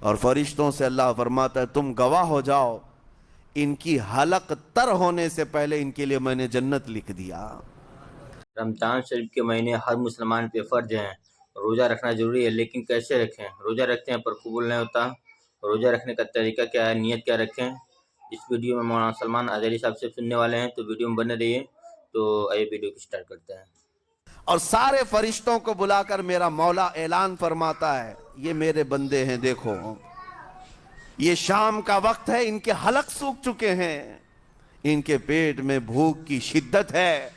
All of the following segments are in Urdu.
اور فرشتوں سے اللہ فرماتا ہے تم گواہ ہو جاؤ، ان کی حلق تر ہونے سے پہلے ان کے لیے میں نے جنت لکھ دیا۔ رمضان شریف کے مہینے ہر مسلمان پہ فرض ہیں۔ روزہ رکھنا ضروری ہے، لیکن کیسے رکھیں؟ روزہ رکھتے ہیں پر قبول نہیں ہوتا، روزہ رکھنے کا طریقہ کیا ہے، نیت کیا رکھیں؟ اس ویڈیو میں مولانا سلمان اظہری صاحب سے سننے والے ہیں، تو ویڈیو میں بنے رہیے۔ تو آئیے ویڈیو کو سٹارٹ کرتے ہیں۔ اور سارے فرشتوں کو بلا کر میرا مولا اعلان فرماتا ہے، یہ میرے بندے ہیں، دیکھو یہ شام کا وقت ہے، ان کے حلق سوکھ چکے ہیں، ان کے پیٹ میں بھوک کی شدت ہے،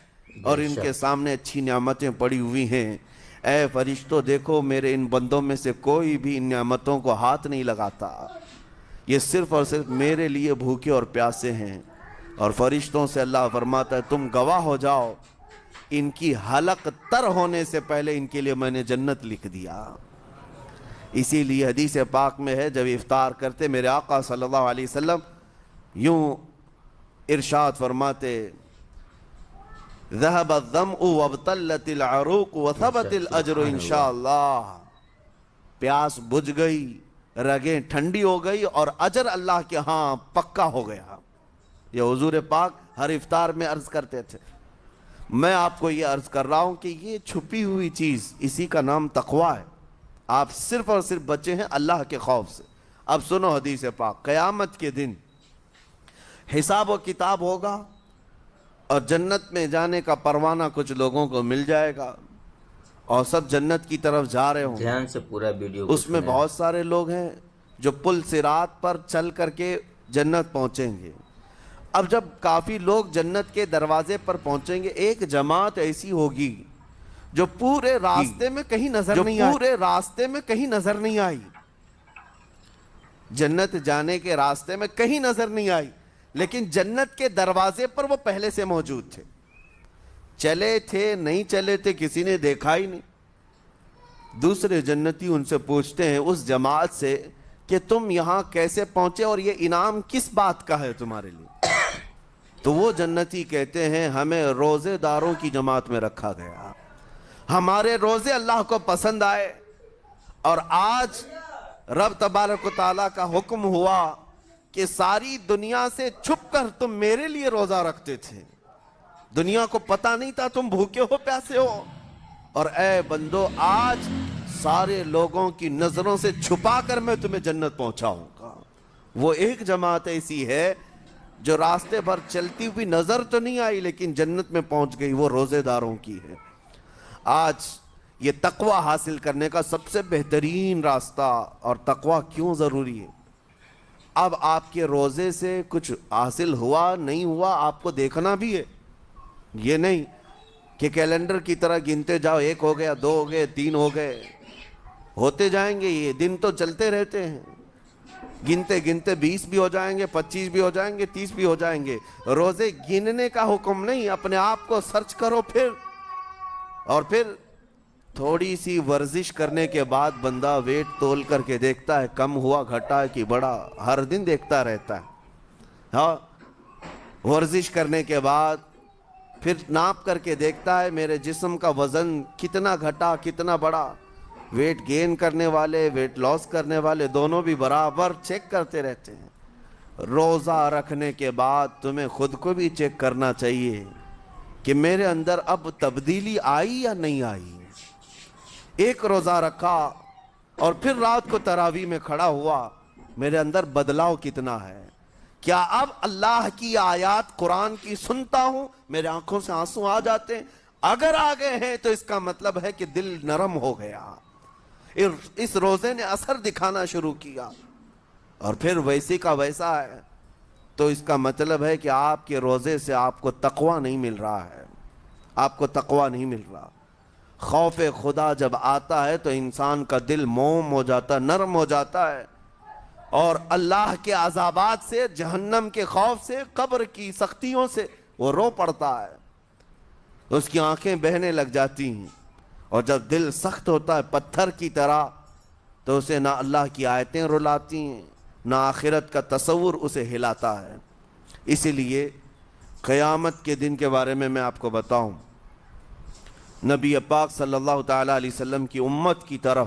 اور ان کے سامنے اچھی نعمتیں پڑی ہوئی ہیں۔ اے فرشتوں دیکھو، میرے ان بندوں میں سے کوئی بھی ان نعمتوں کو ہاتھ نہیں لگاتا، یہ صرف اور صرف میرے لیے بھوکے اور پیاسے ہیں۔ اور فرشتوں سے اللہ فرماتا ہے تم گواہ ہو جاؤ، ان کی حلق تر ہونے سے پہلے ان کے لیے میں نے جنت لکھ دیا۔ اسی لیے حدیث پاک میں ہے، جب افطار کرتے میرے آقا صلی اللہ علیہ وسلم یوں ارشاد فرماتے، ذهب الظمأ وابتلت العروق وثبت الاجر انشاءاللہ، پیاس بجھ گئی، رگیں ٹھنڈی ہو گئی، اور اجر اللہ کے ہاں پکا ہو گیا۔ یہ حضور پاک ہر افطار میں عرض کرتے تھے۔ میں آپ کو یہ عرض کر رہا ہوں کہ یہ چھپی ہوئی چیز، اسی کا نام تقوی ہے۔ آپ صرف اور صرف بچے ہیں اللہ کے خوف سے۔ اب سنو حدیث پاک، قیامت کے دن حساب و کتاب ہوگا، اور جنت میں جانے کا پروانہ کچھ لوگوں کو مل جائے گا، اور سب جنت کی طرف جا رہے ہوں۔ دھیان سے پورا ویڈیو کو اس میں سنیں۔ بہت سارے لوگ ہیں جو پل صراط پر چل کر کے جنت پہنچیں گے۔ اب جب کافی لوگ جنت کے دروازے پر پہنچیں گے، ایک جماعت ایسی ہوگی جو پورے راستے میں کہیں نظر نہیں آئی، جنت جانے کے راستے میں کہیں نظر نہیں آئی، لیکن جنت کے دروازے پر وہ پہلے سے موجود تھے۔ چلے تھے نہیں چلے تھے کسی نے دیکھا ہی نہیں۔ دوسرے جنتی ان سے پوچھتے ہیں اس جماعت سے کہ تم یہاں کیسے پہنچے، اور یہ انعام کس بات کا ہے تمہارے لیے؟ تو وہ جنتی کہتے ہیں ہمیں روزے داروں کی جماعت میں رکھا گیا، ہمارے روزے اللہ کو پسند آئے، اور آج رب تبارک و تعالیٰ کا حکم ہوا کہ ساری دنیا سے چھپ کر تم میرے لیے روزہ رکھتے تھے، دنیا کو پتہ نہیں تھا تم بھوکے ہو پیاسے ہو، اور اے بندو آج سارے لوگوں کی نظروں سے چھپا کر میں تمہیں جنت پہنچاؤں گا۔ وہ ایک جماعت ایسی ہے جو راستے بھر چلتی ہوئی نظر تو نہیں آئی لیکن جنت میں پہنچ گئی، وہ روزے داروں کی ہے۔ آج یہ تقوی حاصل کرنے کا سب سے بہترین راستہ، اور تقوی کیوں ضروری ہے؟ اب آپ کے روزے سے کچھ حاصل ہوا نہیں ہوا آپ کو دیکھنا بھی ہے، یہ نہیں کہ کیلنڈر کی طرح گنتے جاؤ، 1 ہو گیا، 2 ہو گئے، 3 ہو گئے، ہوتے جائیں گے، یہ دن تو چلتے رہتے ہیں، گنتے گنتے 20 بھی ہو جائیں گے، 25 بھی ہو جائیں گے، 30 بھی ہو جائیں گے۔ روزے گننے کا حکم نہیں، اپنے آپ کو سرچ کرو اور پھر تھوڑی سی ورزش کرنے کے بعد بندہ ویٹ تول کر کے دیکھتا ہے کم ہوا گھٹا ہے کہ بڑا، ہر دن دیکھتا رہتا ہے۔ ہاں، ورزش کرنے کے بعد پھر ناپ کر کے دیکھتا ہے میرے جسم کا وزن کتنا گھٹا کتنا بڑا۔ ویٹ گین کرنے والے ویٹ لاس کرنے والے دونوں بھی برابر چیک کرتے رہتے ہیں۔ روزہ رکھنے کے بعد تمہیں خود کو بھی چیک کرنا چاہیے کہ میرے اندر اب تبدیلی آئی یا نہیں آئی۔ ایک روزہ رکھا اور پھر رات کو تراویح میں کھڑا ہوا، میرے اندر بدلاؤ کتنا ہے؟ کیا اب اللہ کی آیات قرآن کی سنتا ہوں میرے آنکھوں سے آنسو آ جاتے ہیں؟ اگر آ گئے ہیں تو اس کا مطلب ہے کہ دل نرم ہو گیا، اس روزے نے اثر دکھانا شروع کیا، اور پھر ویسی کا ویسا ہے، تو اس کا مطلب ہے کہ آپ کے روزے سے آپ کو تقوی نہیں مل رہا ہے، آپ کو تقوی نہیں مل رہا۔ خوف خدا جب آتا ہے تو انسان کا دل موم ہو جاتا، نرم ہو جاتا ہے، اور اللہ کے عذابات سے، جہنم کے خوف سے، قبر کی سختیوں سے وہ رو پڑتا ہے، اس کی آنکھیں بہنے لگ جاتی ہیں، اور جب دل سخت ہوتا ہے پتھر کی طرح تو اسے نہ اللہ کی آیتیں رلاتی ہیں نہ آخرت کا تصور اسے ہلاتا ہے۔ اسی لیے قیامت کے دن کے بارے میں آپ کو بتاؤں، نبی پاک صلی اللہ تعالیٰ علیہ وسلم کی امت کی طرف